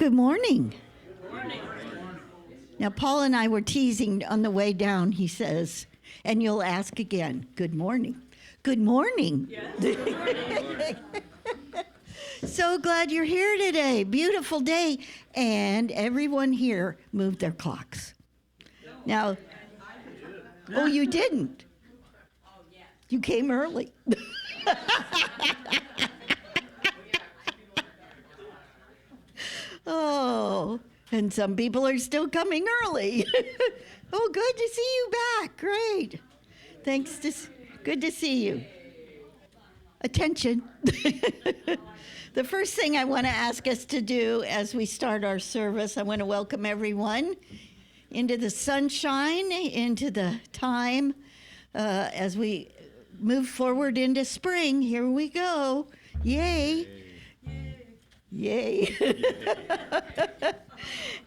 good morning. Good morning. Now, Paul and I were teasing on the way down, he says, and you'll ask again, good morning. Good morning. Yes. Good morning. So glad you're here today. Beautiful day. And everyone here moved their clocks. Now, oh, you didn't? You came early. Oh, and some people are still coming early. Oh, good to see you back. Great. Thanks. Good to see you. Attention. The first thing I want to ask us to do as we start our service, I want to welcome everyone into the sunshine, into the time as we move forward into spring. Here we go. Yay. Yay.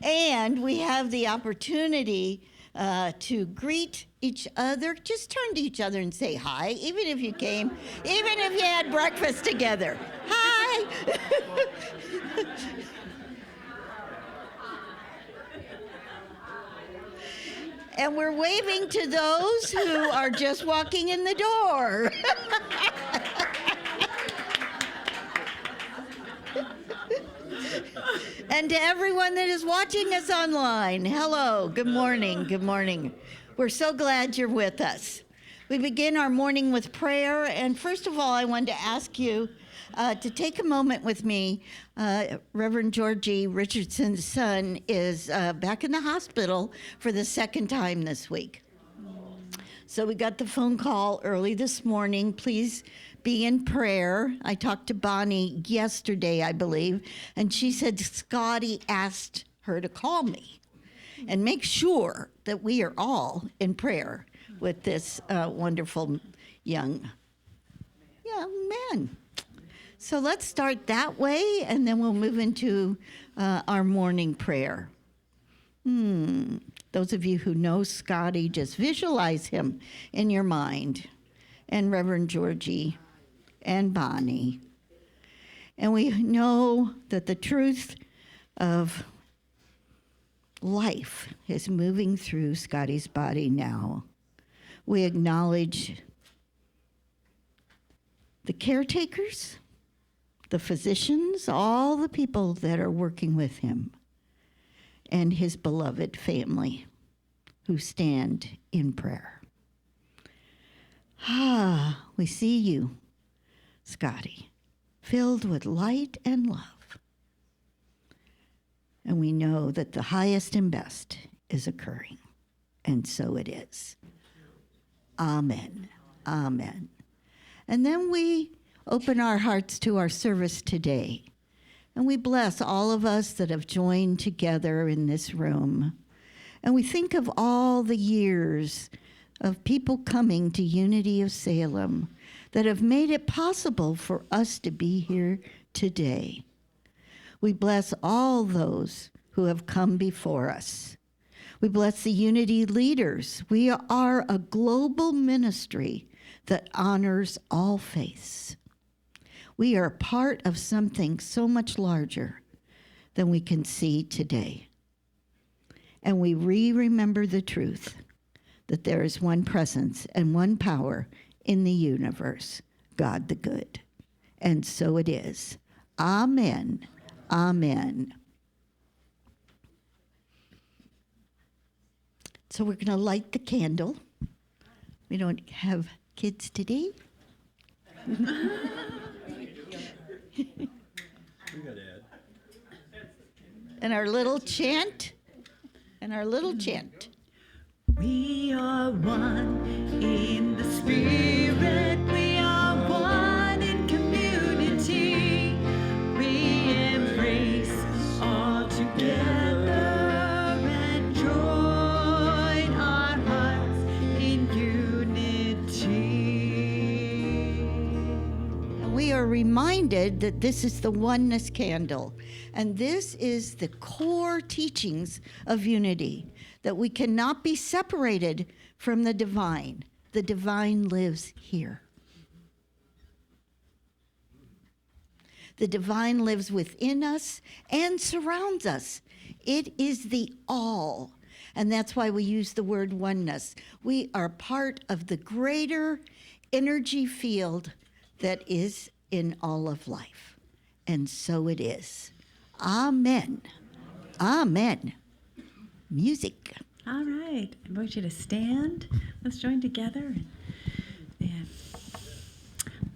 And we have the opportunity to greet each other. Just turn to each other and say hi, even if you came, even if you had breakfast together. Hi. And we're waving to those who are just walking in the door. And to everyone that is watching us online, hello, good morning, good morning. We're so glad you're with us. We begin our morning with prayer, and first of all, I wanted to ask you to take a moment with me. Reverend Georgie Richardson's son is back in the hospital for the second time this week. So we got the phone call early this morning. Please be in prayer. I talked to Bonnie yesterday, I believe, and she said Scotty asked her to call me and make sure that we are all in prayer with this wonderful young man. So let's start that way, and then we'll move into our morning prayer. Those of you who know Scotty, just visualize him in your mind, and Reverend Georgie and Bonnie. And we know that the truth of life is moving through Scotty's body now. We acknowledge the caretakers, the physicians, all the people that are working with him, and his beloved family who stand in prayer. We see you, Scotty, filled with light and love. And we know that the highest and best is occurring. And so it is. Amen. Amen. And then we open our hearts to our service today. And we bless all of us that have joined together in this room. And we think of all the years of people coming to Unity of Salem that have made it possible for us to be here today. We bless all those who have come before us. We bless the Unity leaders. We are a global ministry that honors all faiths. We are part of something so much larger than we can see today. And we remember the truth that there is one presence and one power in the universe, God the good. And so it is. Amen. Amen. So we're going to light the candle. We don't have kids today. We got Ed. And our little chant. We are one in the Spirit. We are one in community. We embrace all together and join our hearts in unity. We are reminded that this is the oneness candle, and this is the core teachings of unity, that we cannot be separated from the divine. The divine lives here. The divine lives within us and surrounds us. It is the all. And that's why we use the word oneness. We are part of the greater energy field that is in all of life. And so it is. Amen. Amen. Music. All right. I invite you to stand. Let's join together. And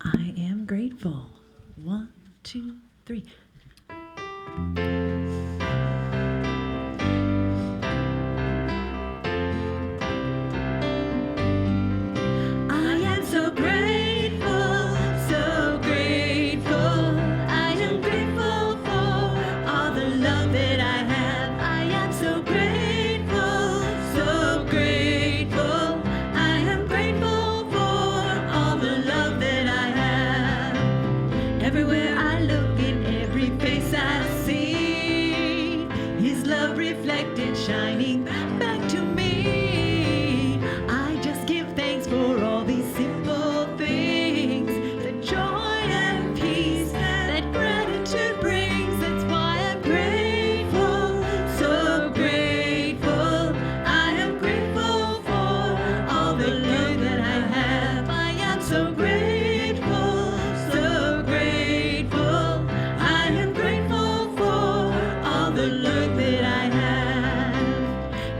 I am grateful. 1, 2, 3. I am so grateful, so grateful. I am grateful for all the love that I have. I am so grateful, so grateful. I am grateful for all the love that I have. Everywhere I look, in every face I see, His love reflected, shining back to me. I just give thanks for all these simple things, the joy and peace that gratitude brings. That's why I'm grateful, so grateful. I am grateful for all the love that I have. I am so grateful, so grateful. I am grateful for all the love that I have.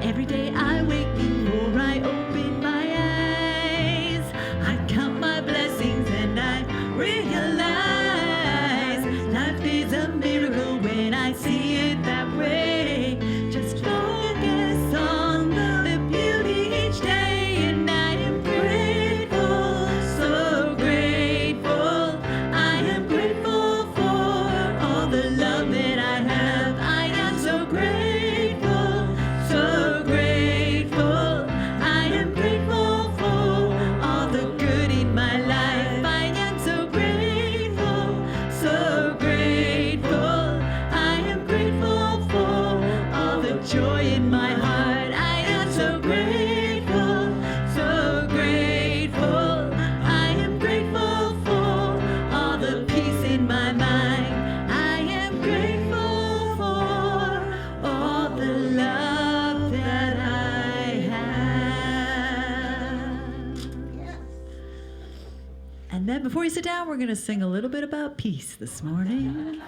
Every day I wake before I open my eyes, I count my blessings and I realize life is a miracle when I see it that way. Just focus on the beauty each day, and I am grateful, so grateful. I am grateful for all the love that I have. I am so grateful, so grateful. I am grateful for all the good in my life. I am so grateful, so grateful. I am grateful for all the joy in my heart. I am so grateful, so grateful. I am grateful for all the peace in my mind. I am grateful for all the love that I have. And then before you sit down, we're going to sing a little bit about peace this morning.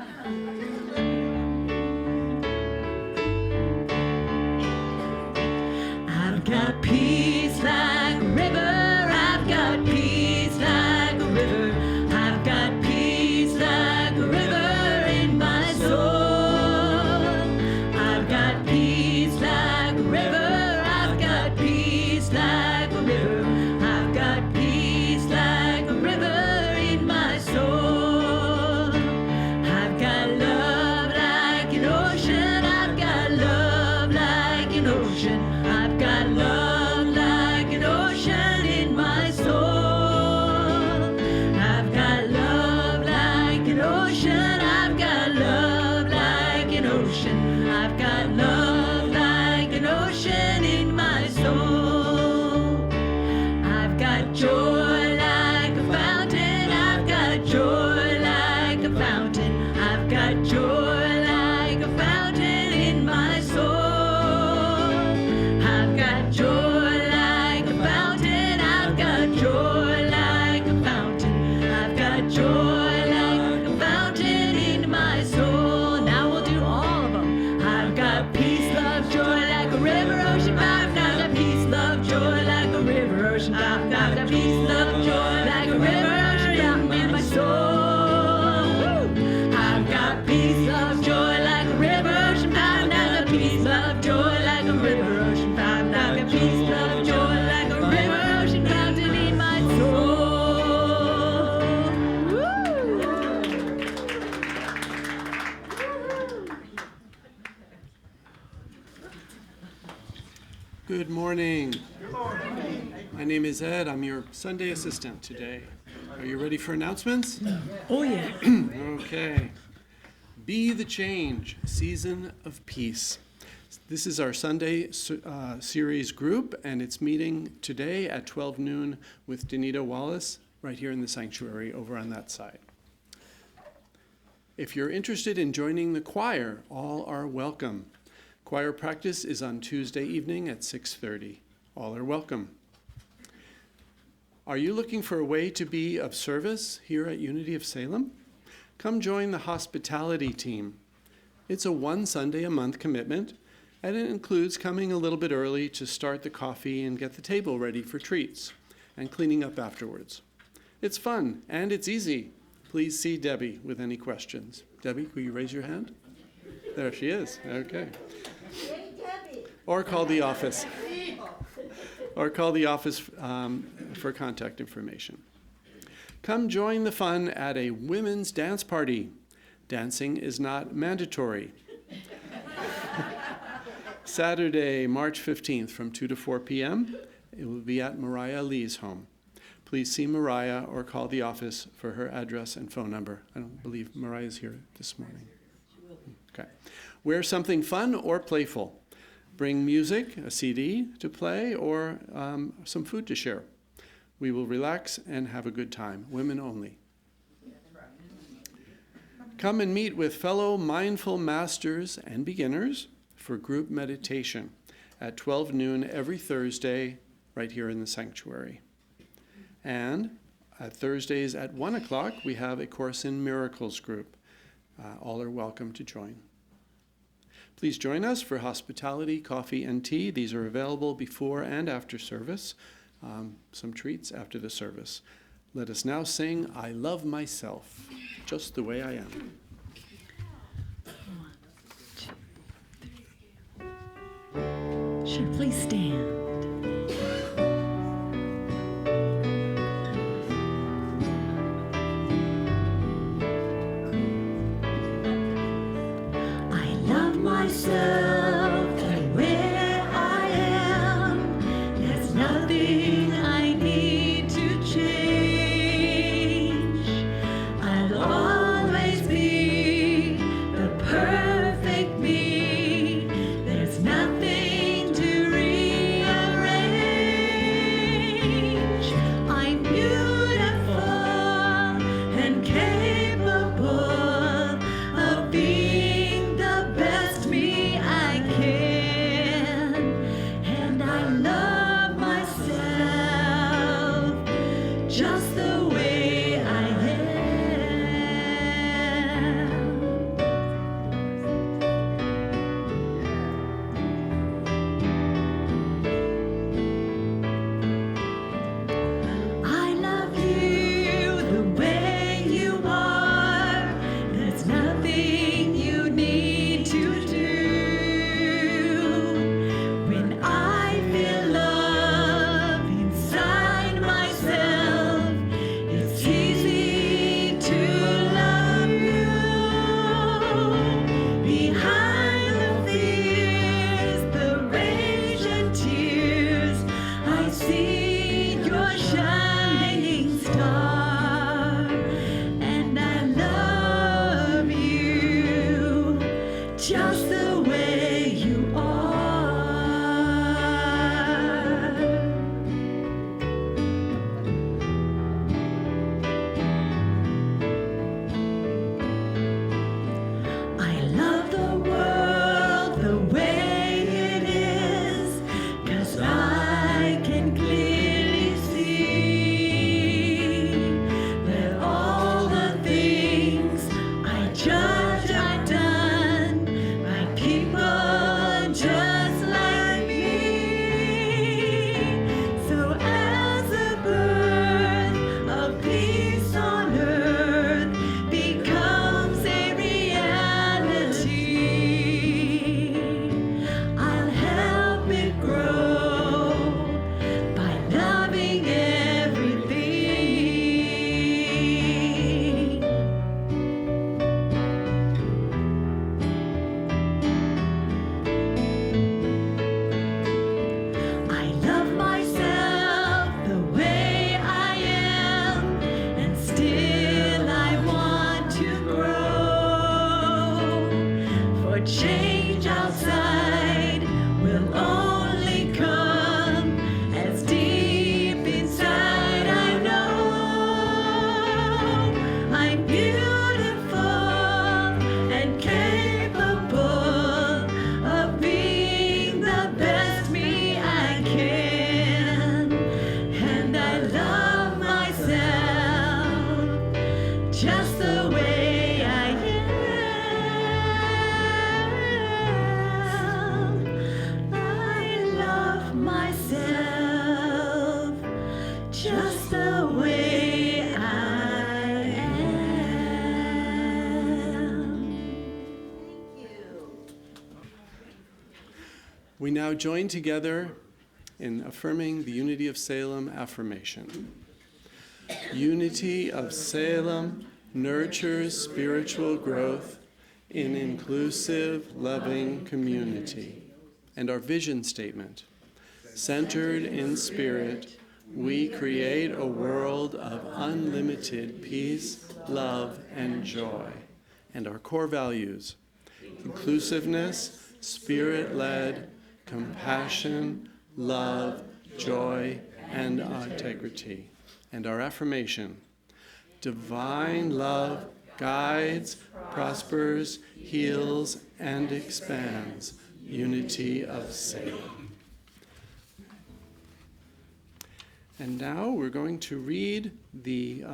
I've got peace like a river. I've got peace like a river. I've got peace like a river in my soul. I've got peace like a river. I've got peace like a river. I've got peace like a river in my soul. I've got love like an ocean. I've got love like an ocean. I've got love like an ocean in my soul. I've got love like an ocean. I've got love like an ocean. I've got love like an ocean in my soul. I've got joy like a fountain. I've got joy like a fountain. I've got joy like a fountain in my soul. I've got joy like a fountain. I've got joy like a fountain. I've got joy like a fountain in my soul. Now we'll do all of them. I've got peace, love, joy like a river, ocean. I've got peace, love, joy like a river, ocean. I've got peace, love, joy like a river, ocean down in my soul. Woo! I've got peace, love, joy like a river, ocean. I've got peace, love, joy like a river, ocean. I've got peace, love, joy like a river, ocean fountain in my soul. Woo! Good morning. My name is Ed. I'm your Sunday assistant today. Are you ready for announcements? Oh, yeah. Okay. Be the Change, Season of Peace. This is our Sunday series group, and it's meeting today at 12 noon with Danita Wallace right here in the sanctuary over on that side. If you're interested in joining the choir, all are welcome. Choir practice is on Tuesday evening at 6:30. All are welcome. Are you looking for a way to be of service here at Unity of Salem? Come join the hospitality team. It's a one Sunday a month commitment, and it includes coming a little bit early to start the coffee and get the table ready for treats, and cleaning up afterwards. It's fun and it's easy. Please see Debbie with any questions. Debbie, will you raise your hand? There she is. Okay. Hey, Debbie. Or call the office. Or call the office for contact information. Come join the fun at a women's dance party. Dancing is not mandatory. Saturday, March 15th from 2 to 4 p.m. It will be at Mariah Lee's home. Please see Mariah or call the office for her address and phone number. I don't believe Mariah's here this morning. Okay. Wear something fun or playful. Bring music, a CD to play, or some food to share. We will relax and have a good time. Women only. Come and meet with fellow mindful masters and beginners for group meditation at 12 noon every Thursday right here in the sanctuary. And at Thursdays at 1 o'clock, we have a Course in Miracles group. All are welcome to join. Please join us for hospitality, coffee, and tea. These are available before and after service. Some treats after the service. Let us now sing, I Love Myself, just the way I am. 1, 2, 3. Sure, please stand. I love myself and where I am. There's nothing I need to change. I'll always be the perfect me. There's nothing to rearrange. now join together in affirming the Unity of Salem affirmation. Unity of Salem nurtures spiritual growth in inclusive, loving community. And our vision statement, centered in spirit, we create a world of unlimited peace, love, and joy. And our core values, inclusiveness, spirit-led, compassion, love, joy, and integrity. And our affirmation, divine love guides, prospers, heals, and expands. Unity of Salem. And now we're going to read the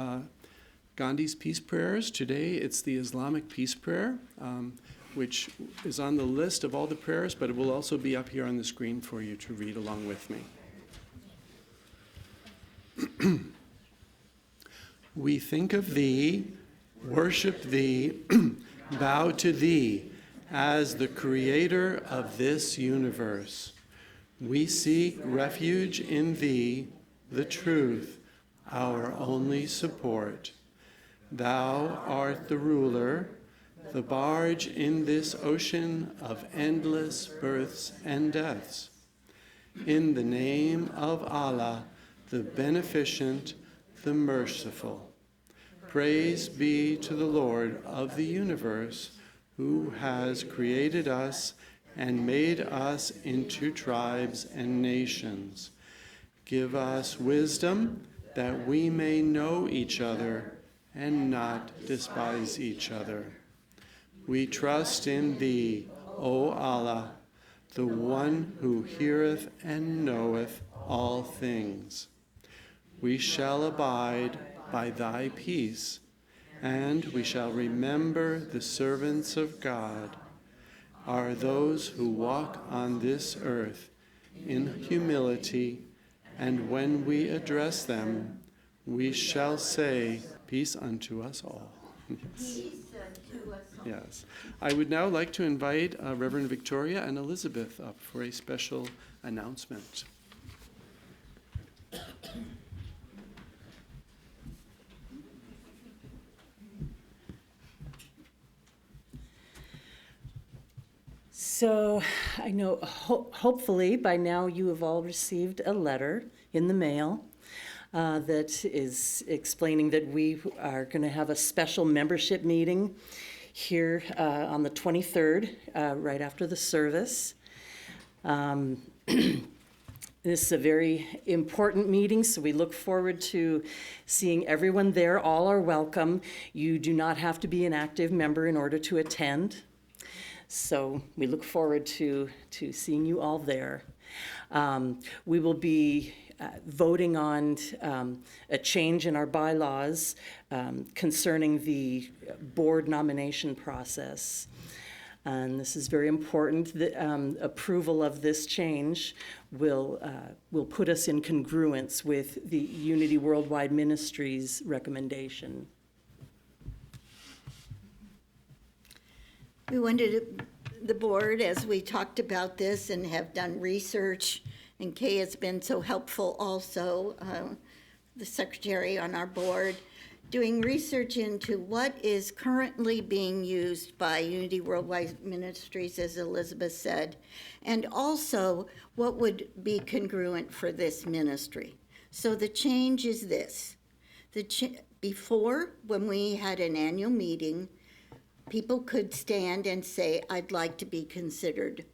Gandhi's peace prayers. Today it's the Islamic peace prayer, which is on the list of all the prayers, but it will also be up here on the screen for you to read along with me. We think of thee, worship thee, bow to thee as the creator of this universe. We seek refuge in thee, the truth, our only support. Thou art the ruler, the barge in this ocean of endless births and deaths. In the name of Allah, the beneficent, the merciful. Praise be to the Lord of the universe, who has created us and made us into tribes and nations. Give us wisdom that we may know each other and not despise each other. We trust in thee, O Allah, the one who heareth and knoweth all things. We shall abide by thy peace, and we shall remember the servants of God are those who walk on this earth in humility, and when we address them, we shall say, peace unto us all. Yes. Yes. I would now like to invite Reverend Victoria and Elizabeth up for a special announcement. So I know hopefully by now you have all received a letter in the mail that is explaining that we are going to have a special membership meeting here on the 23rd, right after the service. This is a very important meeting, so we look forward to seeing everyone there. All are welcome. You do not have to be an active member in order to attend. So we look forward to seeing you all there. We will be voting on a change in our bylaws concerning the board nomination process. And this is very important. The approval of this change will put us in congruence with the Unity Worldwide Ministries recommendation. We wanted the board, as we talked about this and have done research, and Kay has been so helpful also, the secretary on our board, doing research into what is currently being used by Unity Worldwide Ministries, as Elizabeth said, and also what would be congruent for this ministry. So the change is this. Before, when we had an annual meeting, people could stand and say, I'd like to be considered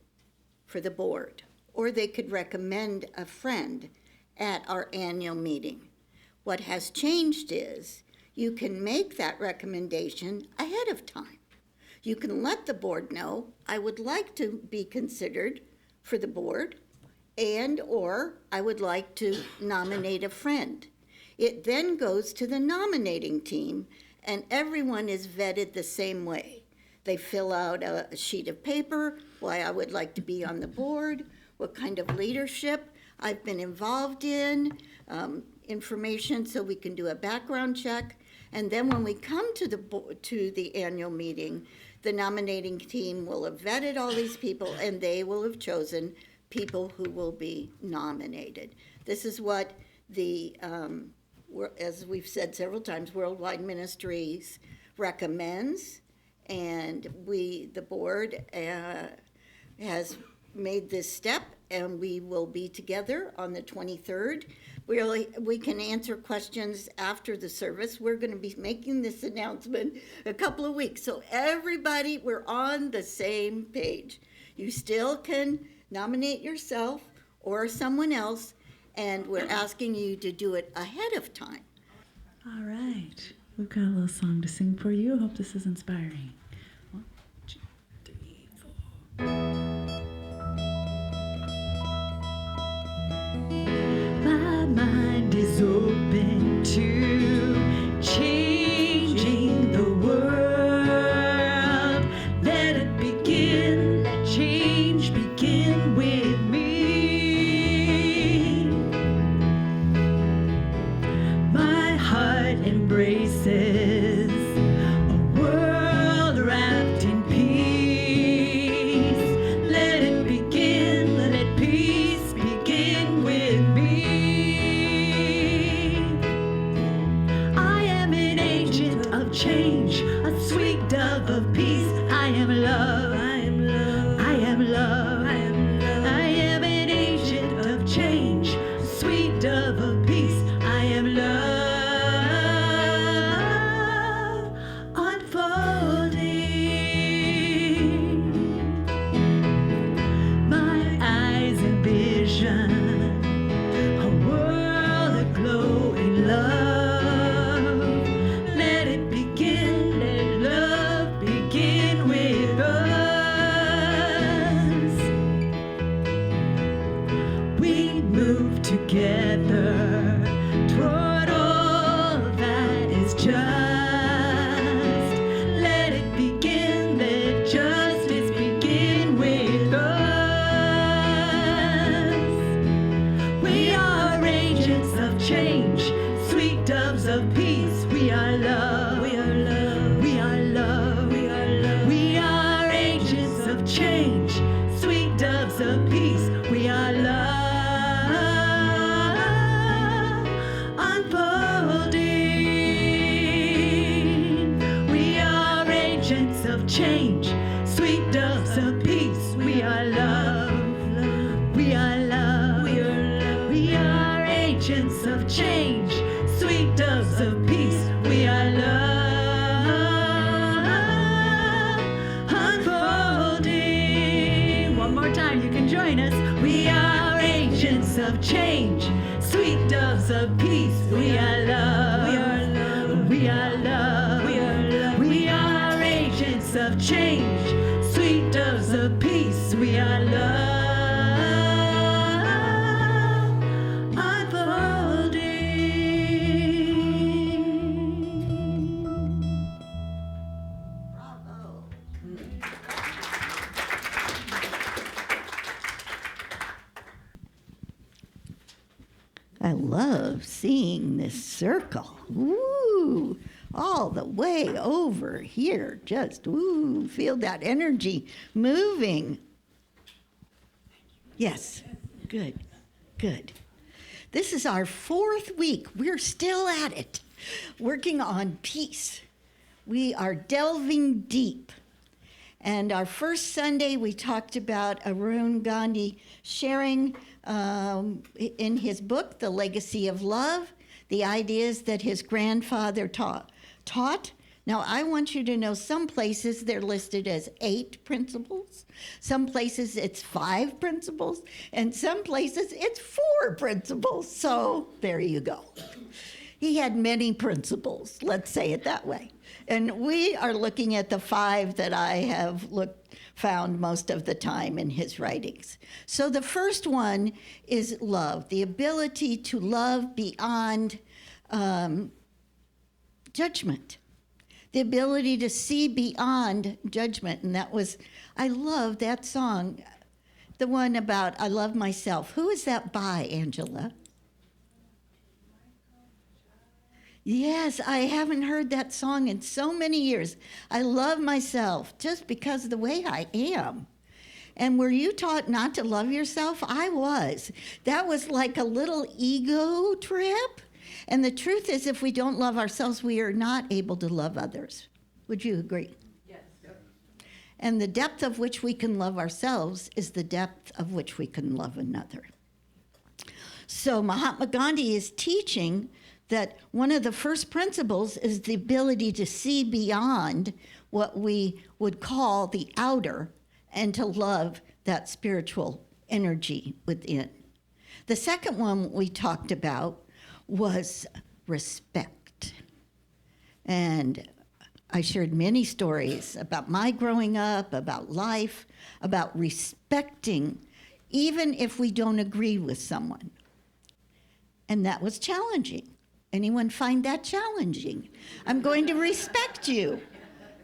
for the board. Or they could recommend a friend at our annual meeting. What has changed is you can make that recommendation ahead of time. You can let the board know, I would like to be considered for the board, and or I would like to nominate a friend. It then goes to the nominating team, and everyone is vetted the same way. They fill out a sheet of paper, why I would like to be on the board, what kind of leadership I've been involved in, information so we can do a background check. And then when we come to the annual meeting, the nominating team will have vetted all these people and they will have chosen people who will be nominated. This is what the, as we've said several times, Worldwide Ministries recommends, and the board has made this step, and we will be together on the 23rd. We can answer questions after the service. We're going to be making this announcement a couple of weeks, so everybody, we're on the same page. You still can nominate yourself or someone else, and we're asking you to do it ahead of time. All right. We've got a little song to sing for you. Hope this is inspiring. 1, 2, 3, 4. My mind is open to changing the world. Let it begin, let change begin with me. My heart embraces a world wrapped in peace. Let it begin, let peace begin with me. I am an agent of change, a sweet dove of peace. I am love, I am love, I am love, I am love. I am an agent of change, a sweet dove of peace. I am love. I love seeing this circle. Woo! All the way over here. Just, woo, feel that energy moving. Yes, good, good. This is our 4th week. We're still at it, working on peace. We are delving deep. And our first Sunday, we talked about Arun Gandhi sharing in his book, The Legacy of Love, the ideas that his grandfather taught. Now, I want you to know some places they're listed as 8 principles, some places it's 5 principles, and some places it's 4 principles. So there you go. He had many principles, let's say it that way. And we are looking at the 5 that I have found most of the time in his writings. So the first one is love, the ability to love beyond judgment, the ability to see beyond judgment. And I love that song, the one about I Love Myself. Who is that by, Angela? Yes, I haven't heard that song in so many years. I love myself just because of the way I am. And were you taught not to love yourself? I was. That was like a little ego trip. And the truth is, if we don't love ourselves, we are not able to love others. Would you agree? Yes. And the depth of which we can love ourselves is the depth of which we can love another. So Mahatma Gandhi is teaching that one of the first principles is the ability to see beyond what we would call the outer and to love that spiritual energy within. The second one we talked about was respect. And I shared many stories about my growing up, about life, about respecting, even if we don't agree with someone. And that was challenging. Anyone find that challenging? I'm going to respect you.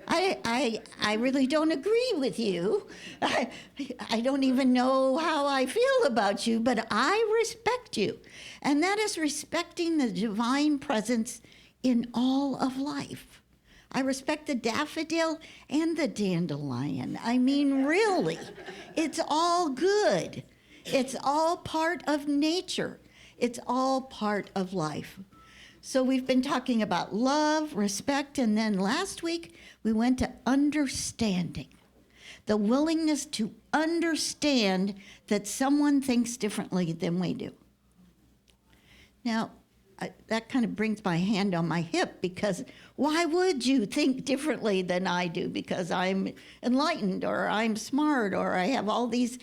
I really don't agree with you. I don't even know how I feel about you, but I respect you. And that is respecting the divine presence in all of life. I respect the daffodil and the dandelion. I mean, really, it's all good. It's all part of nature. It's all part of life. So we've been talking about love, respect, and then last week we went to understanding. The willingness to understand that someone thinks differently than we do. Now, that kind of brings my hand on my hip, because why would you think differently than I do? Because I'm enlightened, or I'm smart, or I have all these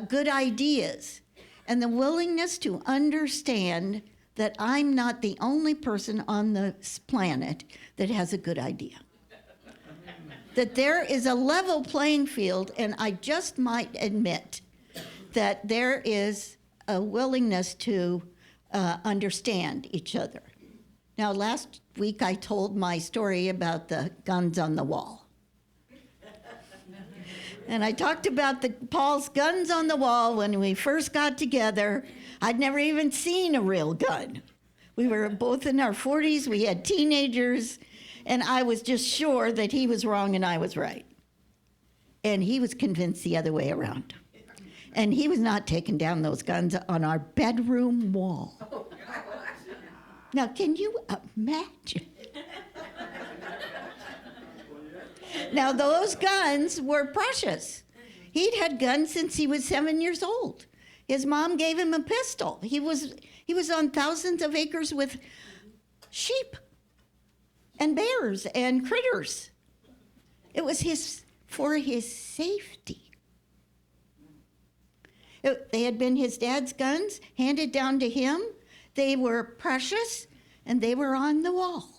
good ideas. And the willingness to understand that I'm not the only person on this planet that has a good idea. That there is a level playing field, and I just might admit that there is a willingness to understand each other. Now, last week I told my story about the guns on the wall. And I talked about Paul's guns on the wall when we first got together. I'd never even seen a real gun. We were both in our 40s, we had teenagers, and I was just sure that he was wrong and I was right. And he was convinced the other way around. And he was not taking down those guns on our bedroom wall. Now, can you imagine? Now, those guns were precious. He'd had guns since he was 7 years old. His mom gave him a pistol. He was on thousands of acres with sheep and bears and critters. It was for his safety. They had been his dad's guns, handed down to him. They were precious, and they were on the wall.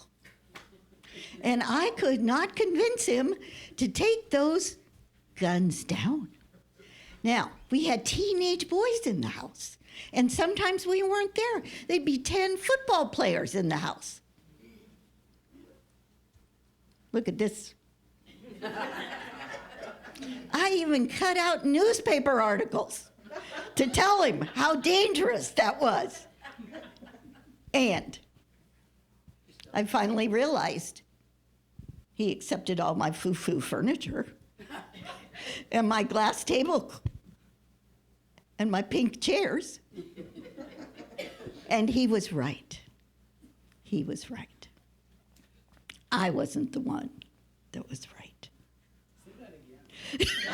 And I could not convince him to take those guns down. Now, we had teenage boys in the house, and sometimes we weren't there. There'd be 10 football players in the house. Look at this. I even cut out newspaper articles to tell him how dangerous that was. And I finally realized he accepted all my foo-foo furniture and my glass table and my pink chairs. And he was right. He was right. I wasn't the one that was right. Say that again.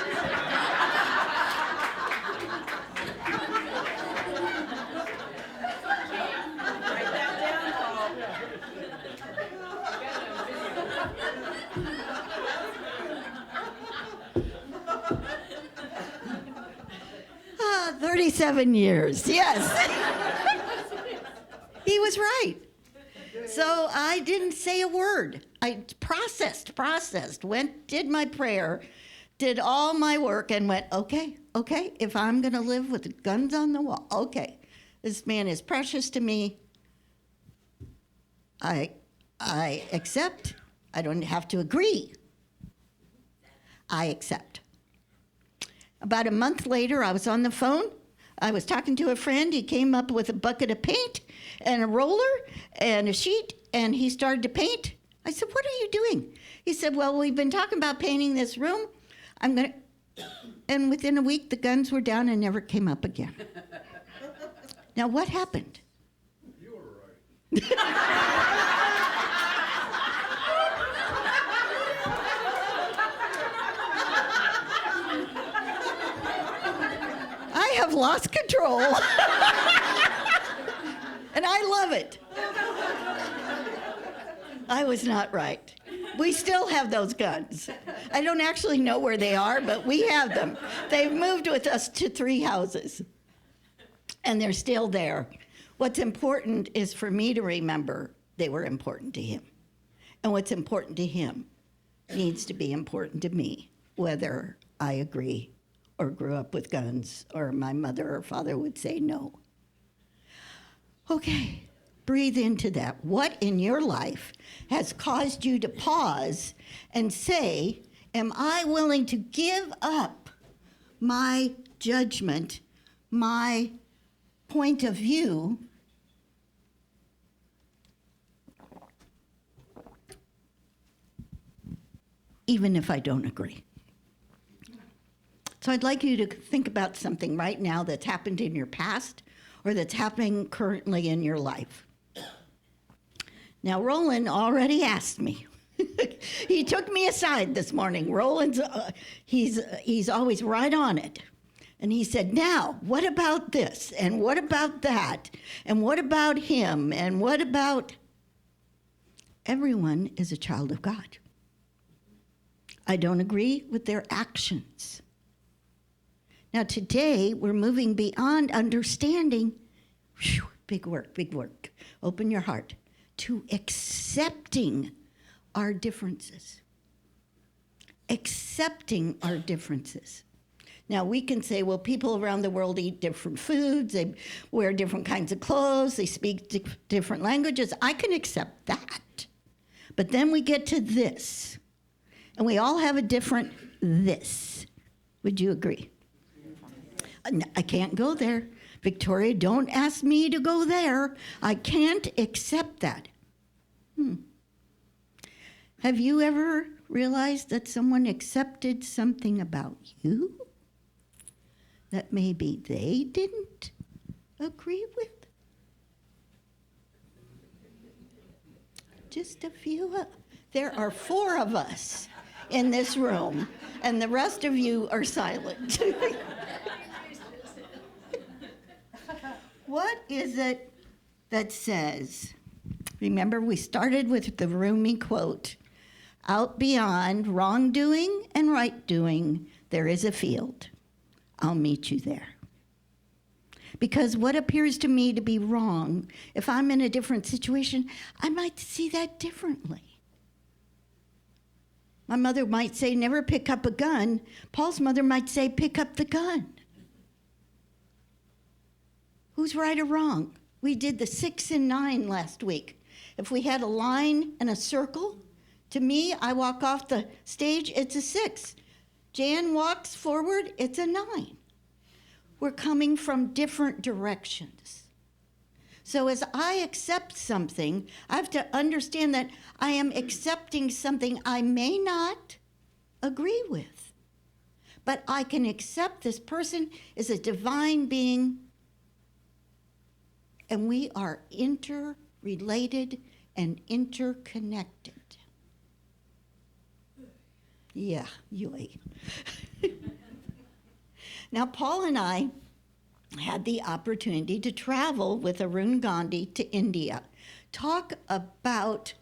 37 years, yes. He was right. So I didn't say a word. I processed, did my prayer, did all my work, and went, okay, if I'm going to live with guns on the wall, okay. This man is precious to me. I accept. I don't have to agree. I accept. About a month later, I was on the phone. I was talking to a friend. He came up with a bucket of paint and a roller and a sheet, and he started to paint. I said, "What are you doing?" He said, "Well, we've been talking about painting this room. I'm going to And within a week, the guns were down and never came up again. Now, what happened? You were right. I have lost control. And I love it. I was not right. We still have those guns. I don't actually know where they are, but we have them. They've moved with us to 3 houses, and they're still there. What's important is for me to remember they were important to him. And what's important to him needs to be important to me, whether I agree or grew up with guns or my mother or father would say no. Okay, breathe into that. What in your life has caused you to pause and say, am I willing to give up my judgment, my point of view, even if I don't agree? So I'd like you to think about something right now that's happened in your past or that's happening currently in your life. Now, Roland already asked me. He took me aside this morning. Roland's, he's always right on it. And he said, now, what about this? And what about that? And what about him? And what about... Everyone is a child of God. I don't agree with their actions. Now, today, we're moving beyond understanding, whew, big work, big work. Open your heart to accepting our differences. Accepting our differences. Now, we can say, well, people around the world eat different foods, they wear different kinds of clothes, they speak different languages. I can accept that. But then we get to this, and we all have a different this. Would you agree? I can't go there. Victoria, don't ask me to go there. I can't accept that. Have you ever realized that someone accepted something about you that maybe they didn't agree with? Just a few. There are 4 of us in this room, and the rest of you are silent. What is it that says, remember we started with the Rumi quote, out beyond wrongdoing and right doing, there is a field. I'll meet you there. Because what appears to me to be wrong, if I'm in a different situation, I might see that differently. My mother might say, never pick up a gun. Paul's mother might say, pick up the gun. Who's right or wrong? We did the 6 and 9 last week. If we had a line and a circle, to me, I walk off the stage, it's a 6. Jan walks forward, it's a 9. We're coming from different directions. So as I accept something, I have to understand that I am accepting something I may not agree with. But I can accept this person is a divine being, and we are interrelated and interconnected. Yeah, you. Now, Paul and I had the opportunity to travel with Arun Gandhi to India. Talk about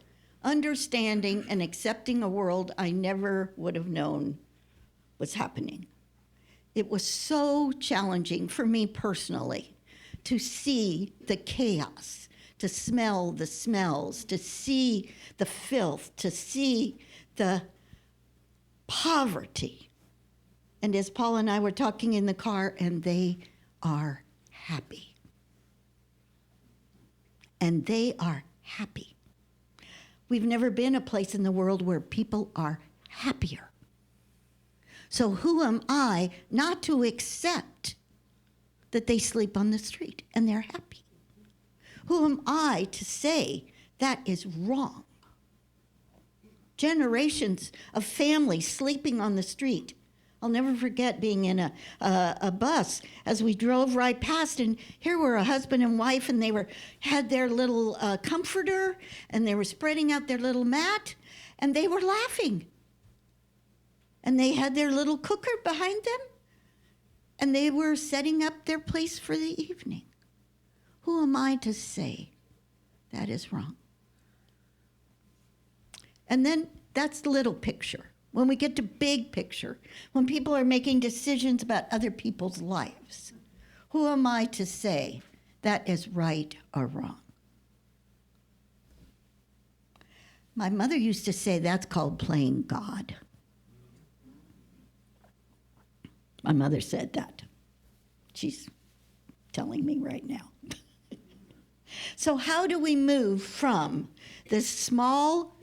understanding and accepting a world I never would have known was happening. It was so challenging for me personally to see the chaos, to smell the smells, to see the filth, to see the poverty. And as Paul and I were talking in the car, and they are happy. And they are happy. We've never been a place in the world where people are happier. So who am I not to accept that they sleep on the street and they're happy? Who am I to say that is wrong? Generations of families sleeping on the street I'll never forget being in a bus as we drove right past, and here were a husband and wife, and they had their little comforter, and they were spreading out their little mat, and they were laughing. And they had their little cooker behind them, and they were setting up their place for the evening. Who am I to say that is wrong? And then that's the little picture. When we get to big picture, when people are making decisions about other people's lives, who am I to say that is right or wrong? My mother used to say that's called playing God. My mother said that. She's telling me right now. So how do we move from this small,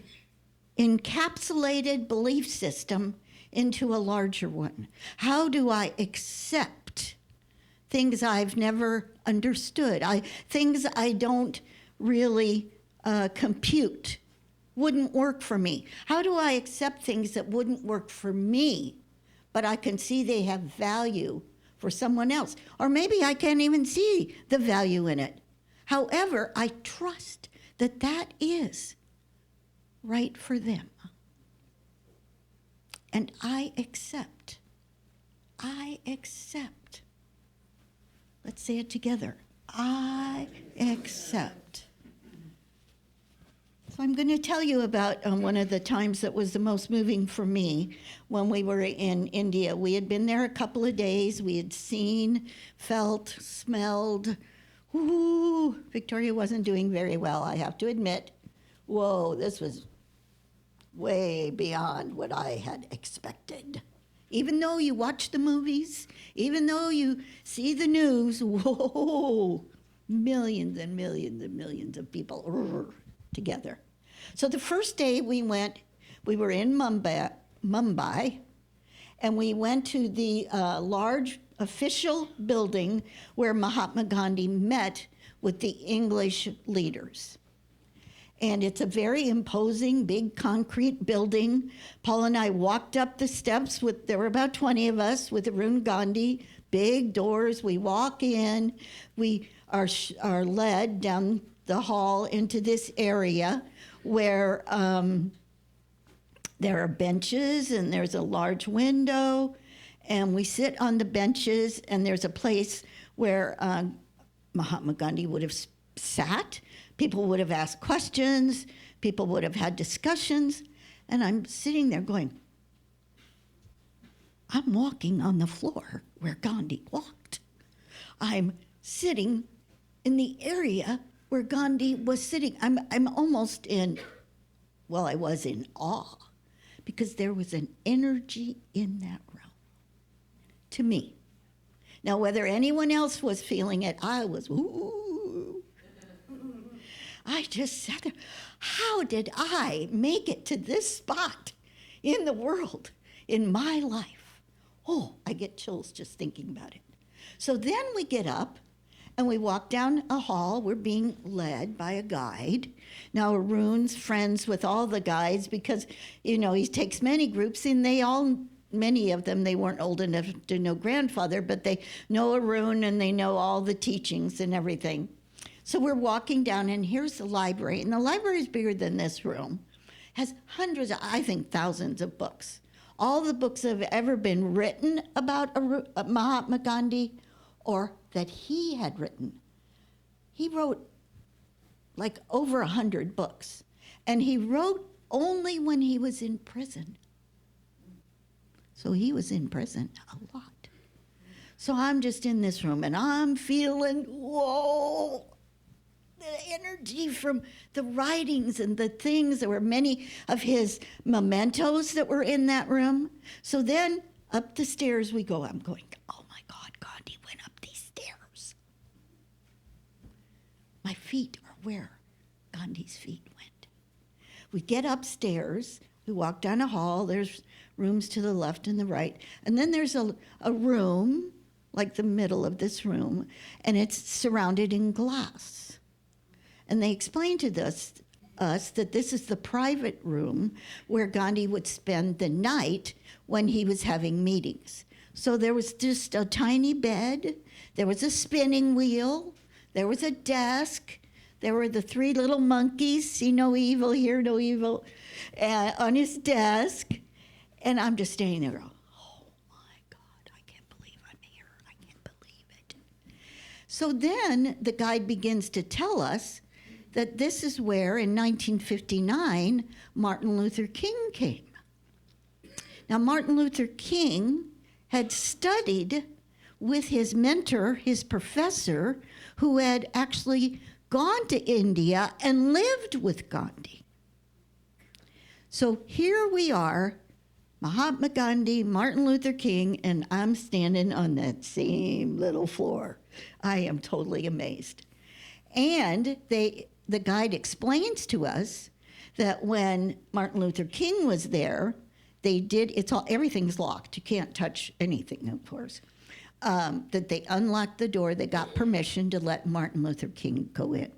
encapsulated belief system into a larger one? How do I accept things I've never understood, things I don't really compute, wouldn't work for me? How do I accept things that wouldn't work for me, but I can see they have value for someone else? Or maybe I can't even see the value in it. However, I trust that that is right for them. And I accept. Let's say it together. I accept. So I'm going to tell you about one of the times that was the most moving for me when we were in India. We had been there a couple of days. We had seen, felt, smelled. Ooh, Victoria wasn't doing very well, I have to admit. Whoa, this was way beyond what I had expected. Even though you watch the movies, even though you see the news, whoa, millions and millions and millions of people together. So the first day we were in Mumbai, and we went to the large official building where Mahatma Gandhi met with the English leaders. And it's a very imposing, big concrete building. Paul and I walked up the steps there were about 20 of us with Arun Gandhi, big doors. We walk in, we are led down the hall into this area where there are benches and there's a large window, and we sit on the benches, and there's a place where Mahatma Gandhi would have sat. People would have asked questions. People would have had discussions. And I'm sitting there going, I'm walking on the floor where Gandhi walked. I'm sitting in the area where Gandhi was sitting. I'm almost I was in awe, because there was an energy in that room. To me. Now, whether anyone else was feeling it, I was, ooh. I just sat there. How did I make it to this spot in the world, in my life? Oh, I get chills just thinking about it. So then we get up and we walk down a hall. We're being led by a guide. Now, Arun's friends with all the guides because, he takes many groups, and many of them, they weren't old enough to know grandfather, but they know Arun and they know all the teachings and everything. So we're walking down, and here's the library. And the library is bigger than this room. Has hundreds, I think thousands of books. All the books that have ever been written about Mahatma Gandhi, or that he had written. He wrote like over 100 books. And he wrote only when he was in prison. So he was in prison a lot. So I'm just in this room, and I'm feeling, whoa, the energy from the writings and the things. There were many of his mementos that were in that room. So then up the stairs we go. I'm going, oh my God, Gandhi went up these stairs. My feet are where Gandhi's feet went. We get upstairs. We walk down a hall. There's rooms to the left and the right. And then there's a room, like the middle of this room, and it's surrounded in glass. And they explained to us us that this is the private room where Gandhi would spend the night when he was having meetings. So there was just a tiny bed, there was a spinning wheel, there was a desk, there were the three little monkeys, see no evil, hear no evil, on his desk. And I'm just standing there going, oh my God, I can't believe I'm here. I can't believe it. So then the guide begins to tell us that this is where, in 1959, Martin Luther King came. Now, Martin Luther King had studied with his mentor, his professor, who had actually gone to India and lived with Gandhi. So here we are, Mahatma Gandhi, Martin Luther King, and I'm standing on that same little floor. I am totally amazed. And the guide explains to us that when Martin Luther King was there, everything's locked. You can't touch anything, of course. That they unlocked the door, they got permission to let Martin Luther King go in.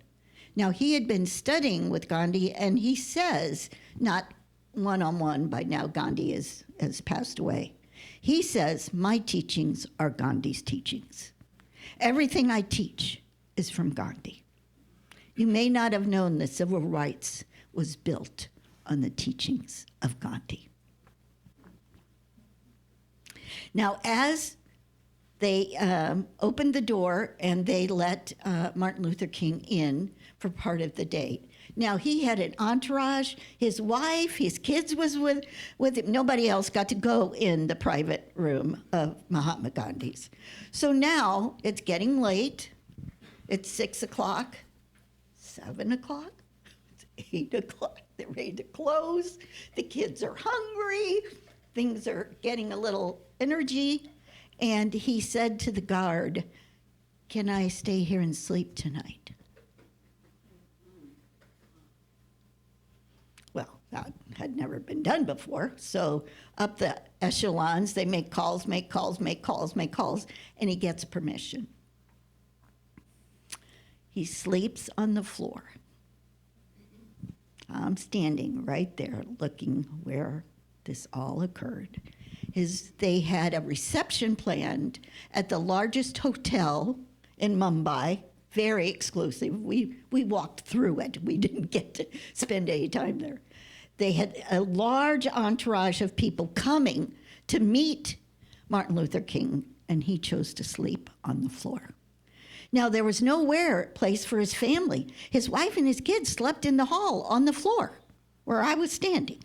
Now, he had been studying with Gandhi, and he says, not one-on-one, by now Gandhi has passed away. He says, my teachings are Gandhi's teachings. Everything I teach is from Gandhi. You may not have known that civil rights was built on the teachings of Gandhi. Now, as they opened the door and they let Martin Luther King in for part of the day. Now, he had an entourage, his wife, his kids was with him. Nobody else got to go in the private room of Mahatma Gandhi's. So now it's getting late. It's 6 o'clock, 7 o'clock, it's 8 o'clock. They're ready to close. The kids are hungry. Things are getting a little energy. And he said to the guard, can I stay here and sleep tonight? Well, that had never been done before. So up the echelons, they make calls, and he gets permission. He sleeps on the floor. I'm standing right there looking where this all occurred. They had a reception planned at the largest hotel in Mumbai, very exclusive. We walked through it. We didn't get to spend any time there. They had a large entourage of people coming to meet Martin Luther King, and he chose to sleep on the floor. Now, there was nowhere place for his family. His wife and his kids slept in the hall on the floor where I was standing.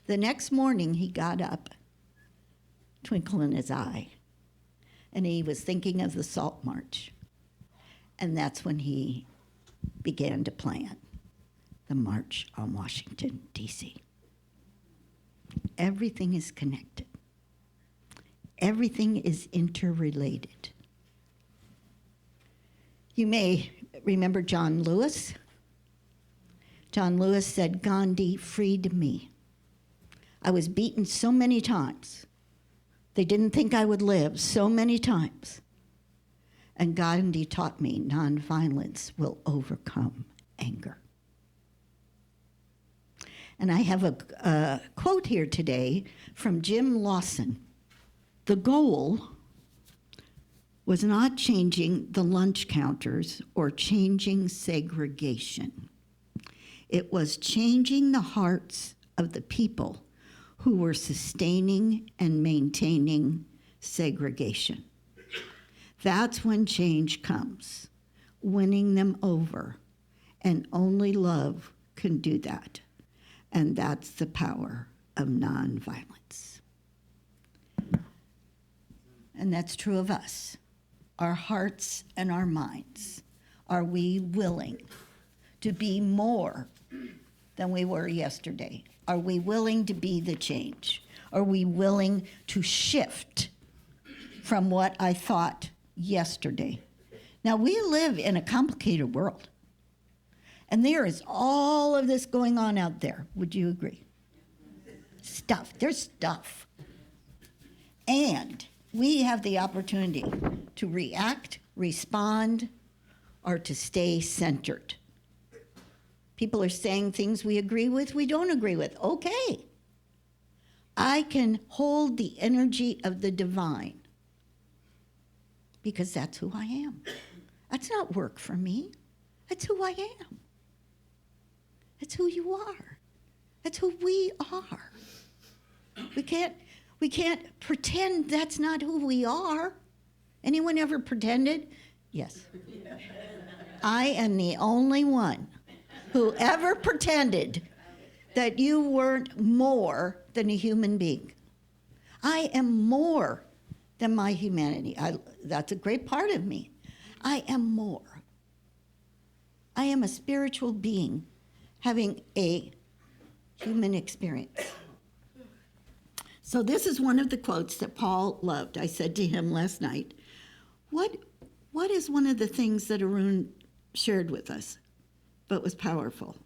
The next morning, he got up, twinkle in his eye, and he was thinking of the Salt March. And that's when he began to plan the March on Washington, D.C. Everything is connected. Everything is interrelated. You may remember John Lewis. John Lewis said, Gandhi freed me. I was beaten so many times. They didn't think I would live so many times. And Gandhi taught me nonviolence will overcome anger. And I have a quote here today from Jim Lawson. The goal was not changing the lunch counters or changing segregation. It was changing the hearts of the people who were sustaining and maintaining segregation. That's when change comes, winning them over, and only love can do that. And that's the power of nonviolence. And that's true of us, our hearts and our minds. Are we willing to be more than we were yesterday? Are we willing to be the change? Are we willing to shift from what I thought yesterday? Now, we live in a complicated world, and there is all of this going on out there. Would you agree? There's stuff. And we have the opportunity to react, respond, or to stay centered. People are saying things we agree with, we don't agree with. Okay. I can hold the energy of the divine because that's who I am. That's not work for me. That's who I am. That's who you are. That's who we are. We can't pretend that's not who we are. Anyone ever pretended? Yes. I am the only one who ever pretended that you weren't more than a human being. I am more than my humanity. That's a great part of me. I am more. I am a spiritual being having a human experience. So this is one of the quotes that Paul loved. I said to him last night, what is one of the things that Arun shared with us, but was powerful?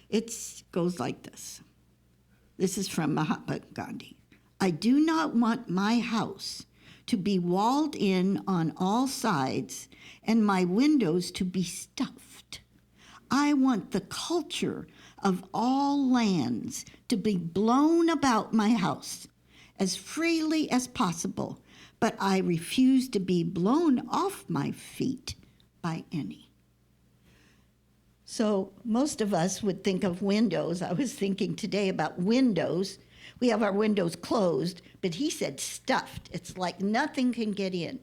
It goes like this. This is from Mahatma Gandhi. I do not want my house to be walled in on all sides and my windows to be stuffed. I want the culture of all lands to be blown about my house as freely as possible, but I refuse to be blown off my feet by any. So most of us would think of windows. I was thinking today about windows. We have our windows closed, but he said stuffed. It's like nothing can get in.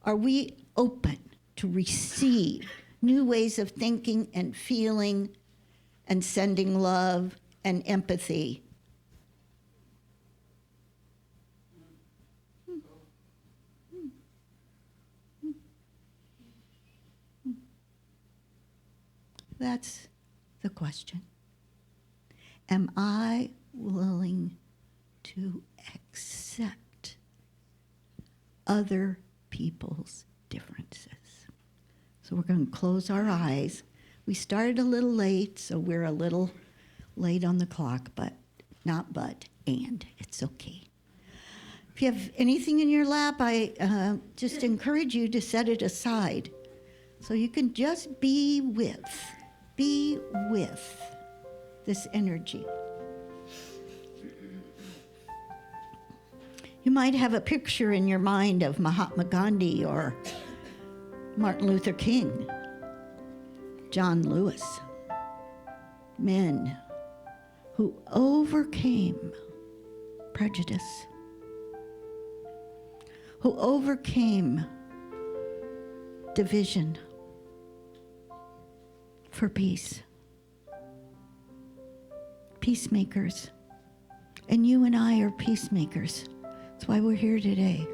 Are we open to receive new ways of thinking and feeling and sending love and empathy? That's the question. Am I willing to accept other people's differences? So we're going to close our eyes. We started a little late, so we're a little late on the clock, and it's okay. If you have anything in your lap, I just encourage you to set it aside so you can just be with this energy. You might have a picture in your mind of Mahatma Gandhi or Martin Luther King, John Lewis, men who overcame prejudice, who overcame division for peace. Peacemakers. And you and I are peacemakers. That's why we're here today.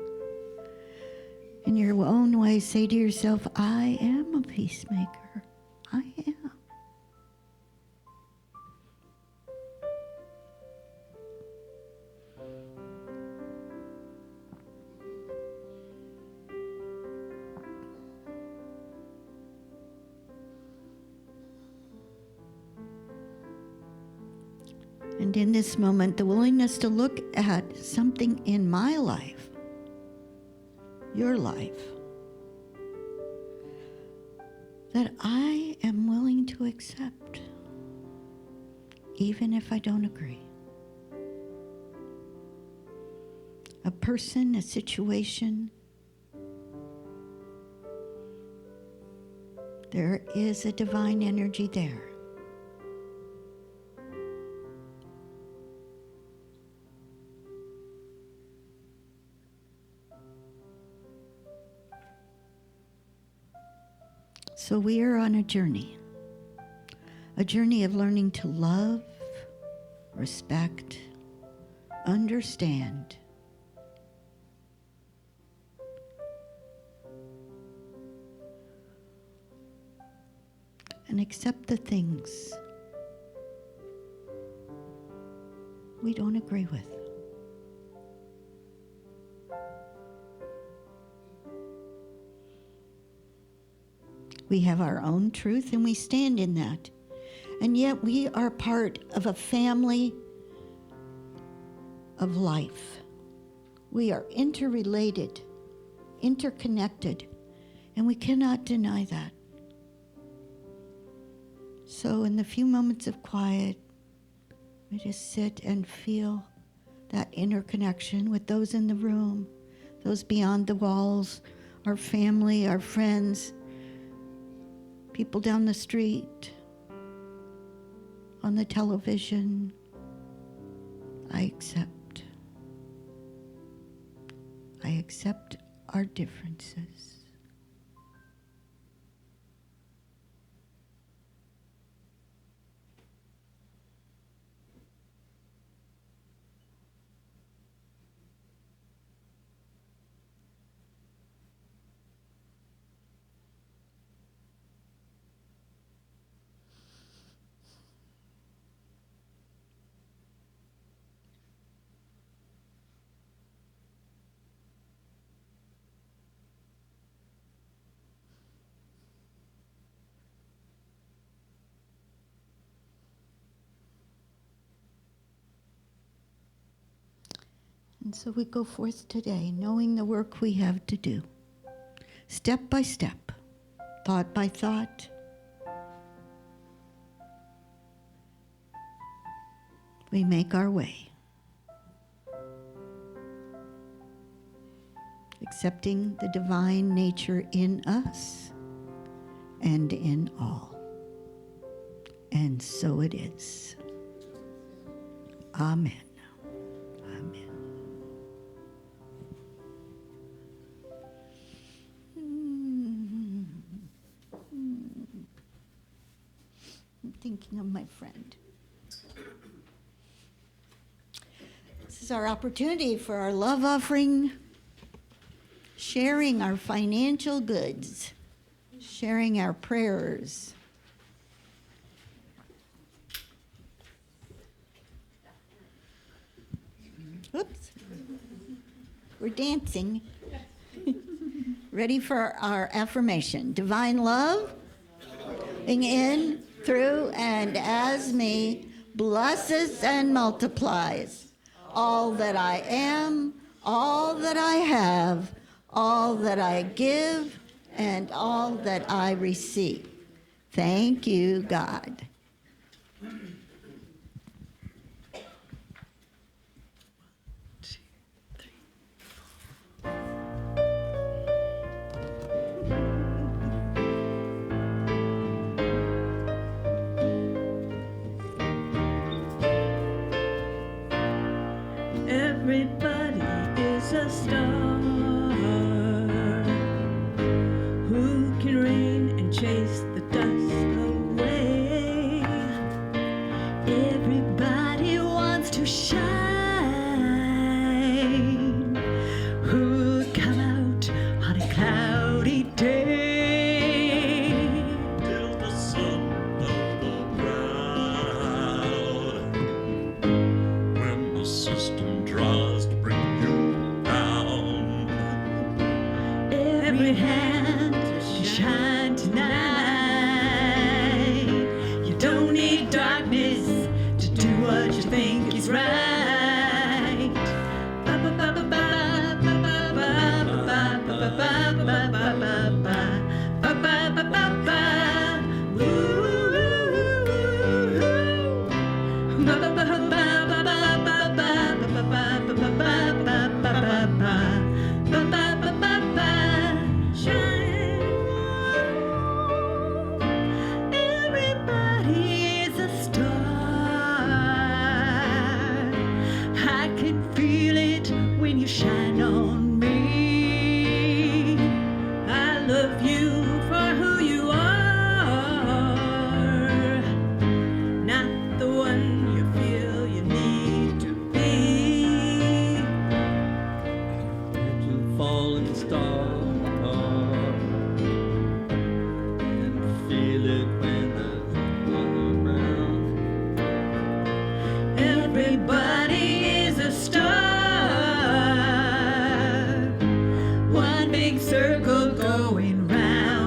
In your own way, say to yourself, I am a peacemaker. I am. And in this moment, the willingness to look at something in my life, your life, that I am willing to accept, even if I don't agree. A person, a situation, there is a divine energy there. So we are on a journey of learning to love, respect, understand, and accept the things we don't agree with. We have our own truth and we stand in that. And yet we are part of a family of life. We are interrelated, interconnected, and we cannot deny that. So in the few moments of quiet, we just sit and feel that inner connection with those in the room, those beyond the walls, our family, our friends, people down the street, on the television. I accept our differences. And so we go forth today, knowing the work we have to do, step by step, thought by thought. We make our way, accepting the divine nature in us and in all. And so it is. Amen. Amen. I'm thinking of my friend. This is our opportunity for our love offering, sharing our financial goods, sharing our prayers. Oops. We're dancing. Ready for our affirmation. Divine love, being in, through, and as me, blesses and multiplies all that I am, all that I have, all that I give, and all that I receive. Thank you, God. Everybody is a star who can rain and chase the dust away. Everybody wants to shine, who come out on a cloudy day. Till the sun of the ground, when the system tries to bring you down. Every hand can shine tonight. You don't need darkness to do what you think is right. Everybody is a star. I can feel it when you shine on me. I love you for who you are, not the one you feel you need to be. Little falling star, and feel it when on the ground. Everybody is a star, one big circle going round.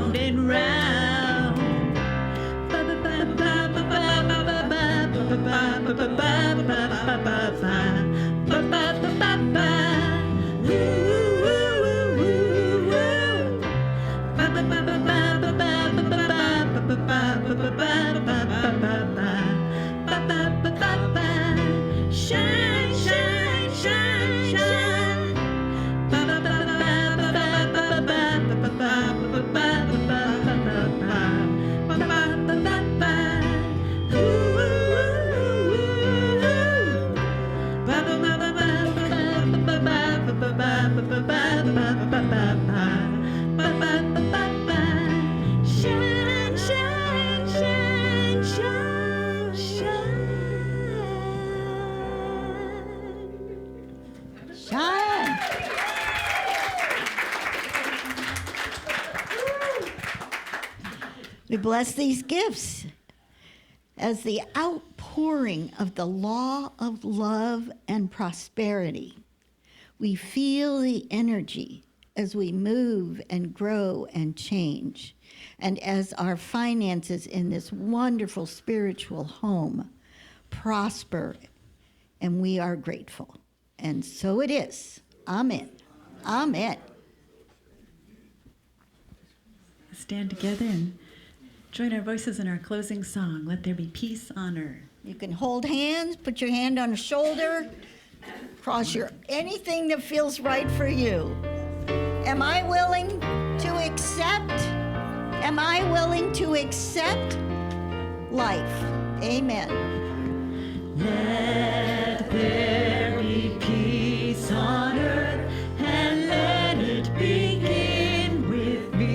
We bless these gifts as the outpouring of the law of love and prosperity. We feel the energy as we move and grow and change, and as our finances in this wonderful spiritual home prosper, and we are grateful. And so it is. Amen. Amen. Stand together and join our voices in our closing song, Let There Be Peace on Earth. You can hold hands, put your hand on a shoulder, cross your anything that feels right for you. Am I willing to accept? Am I willing to accept life? Amen. Let there be peace on earth, and let it begin with me.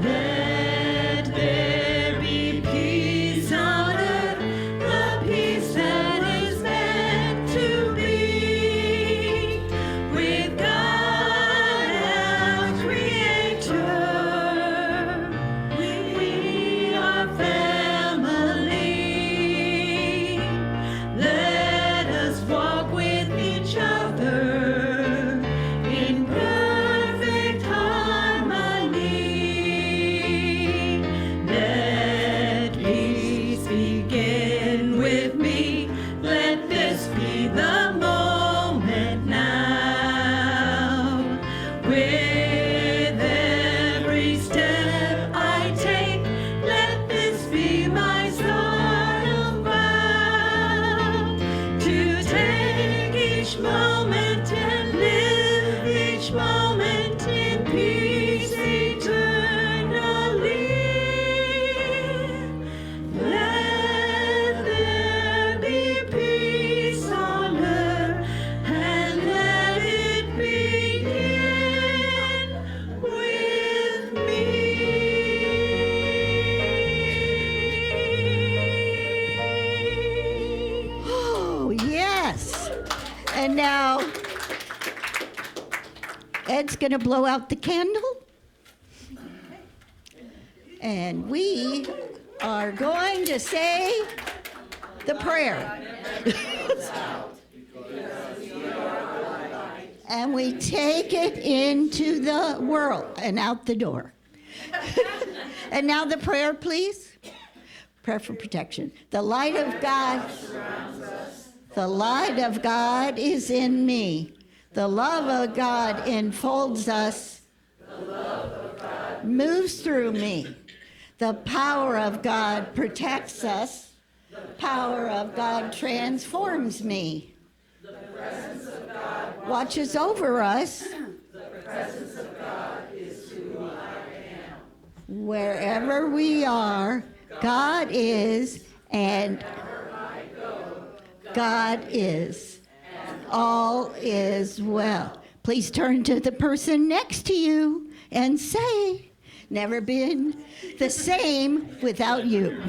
Let there be peace on earth, the peace that is meant to be with God our Creator. We are family. Let us walk with each other in perfect harmony. Let peace begin with me. Let this be the moment now. With every step I take, let this be my sort of vow to take each moment and live each moment in peace eternally. Let there be peace on earth, and let it begin with me. Oh, yes. And now, Ed's going to blow out the candle. And we are going to say the prayer. And we take it into the world and out the door. And now the prayer, please. Prayer for protection. The light of God. The light of God is in me. The love of God enfolds us. The love of God moves through me. The power of God protects us. The power of God transforms me. The presence of God watches over us. The presence of God is who I am. Wherever we are, God is, and God is. All is well. Please turn to the person next to you and say, never been the same without you.